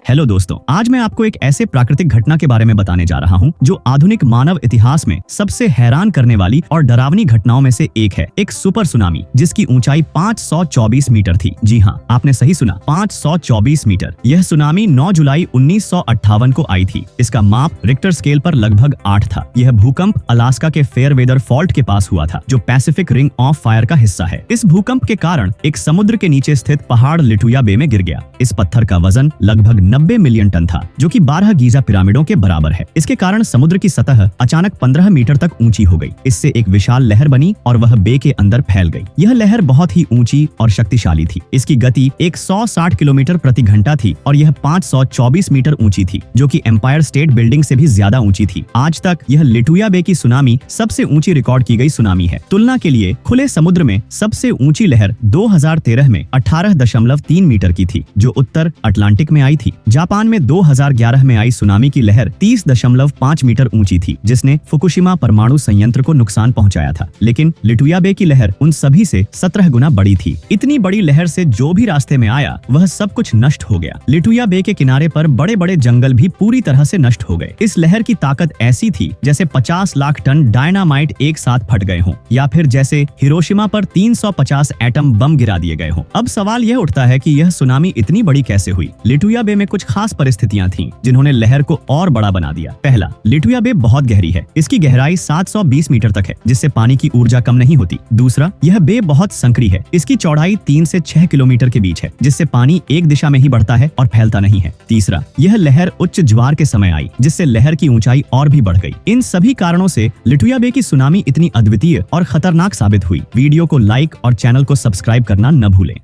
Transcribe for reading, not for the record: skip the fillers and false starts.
Hello दोस्तों, आज मैं आपको एक ऐसे प्राकृतिक घटना के बारे में बताने जा रहा हूँ जो आधुनिक मानव इतिहास में सबसे हैरान करने वाली और डरावनी घटनाओं में से एक है। एक सुपर सुनामी जिसकी ऊंचाई 524 मीटर थी। जी हाँ, आपने सही सुना, 524 मीटर। यह सुनामी 9 जुलाई 1958 को आई थी। इसका माप रिक्टर स्केल पर लगभग 8 था। यह भूकंप अलास्का के फेयरवेदर फॉल्ट के पास हुआ था, जो पैसिफिक रिंग ऑफ फायर का हिस्सा है। इस भूकंप के कारण एक समुद्र के नीचे स्थित पहाड़ लिटुया बे में गिर गया। इस पत्थर का वजन लगभग 90 मिलियन टन था, जो कि 12 गीजा पिरामिडों के बराबर है। इसके कारण समुद्र की सतह अचानक 15 मीटर तक ऊंची हो गई। इससे एक विशाल लहर बनी और वह बे के अंदर फैल गई। यह लहर बहुत ही ऊंची और शक्तिशाली थी। इसकी गति 160 किलोमीटर प्रति घंटा थी और यह 524 मीटर ऊंची थी, जो कि एम्पायर स्टेट बिल्डिंग से भी ज्यादा ऊंची थी। आज तक यह लिटुया बे की सुनामी सबसे ऊंची रिकॉर्ड की गई सुनामी है। तुलना के लिए खुले समुद्र में सबसे ऊंची लहर 2013 में 18.3 मीटर की थी, जो उत्तर अटलांटिक में आई थी। जापान में 2011 में आई सुनामी की लहर 30.5 मीटर ऊंची थी, जिसने फुकुशिमा परमाणु संयंत्र को नुकसान पहुंचाया था। लेकिन लिटुया बे की लहर उन सभी से 17 गुना बड़ी थी। इतनी बड़ी लहर से जो भी रास्ते में आया वह सब कुछ नष्ट हो गया। लिटुया बे के किनारे पर बड़े बड़े जंगल भी पूरी तरह से नष्ट हो गए। इस लहर की ताकत ऐसी थी जैसे 50 लाख टन डायनामाइट एक साथ फट गए हों, या फिर जैसे हिरोशिमा पर 350 एटम बम गिरा दिए गए हों। अब सवाल यह उठता है कि यह सुनामी इतनी बड़ी कैसे हुई। लिटुया बे में कुछ खास परिस्थितियां थीं जिन्होंने लहर को और बड़ा बना दिया। पहला, लिटुया बे बहुत गहरी है। इसकी गहराई 720 मीटर तक है, जिससे पानी की ऊर्जा कम नहीं होती। दूसरा, यह बे बहुत संकरी है। इसकी चौड़ाई 3 से 6 किलोमीटर के बीच है, जिससे पानी एक दिशा में ही बढ़ता है और फैलता नहीं है। तीसरा, यह लहर उच्च ज्वार के समय आई, जिससे लहर की ऊंचाई और भी बढ़ गई। इन सभी कारणों से लिटुया बे की सुनामी इतनी अद्वितीय और खतरनाक साबित हुई। वीडियो को लाइक और चैनल को सब्सक्राइब करना न भूलें।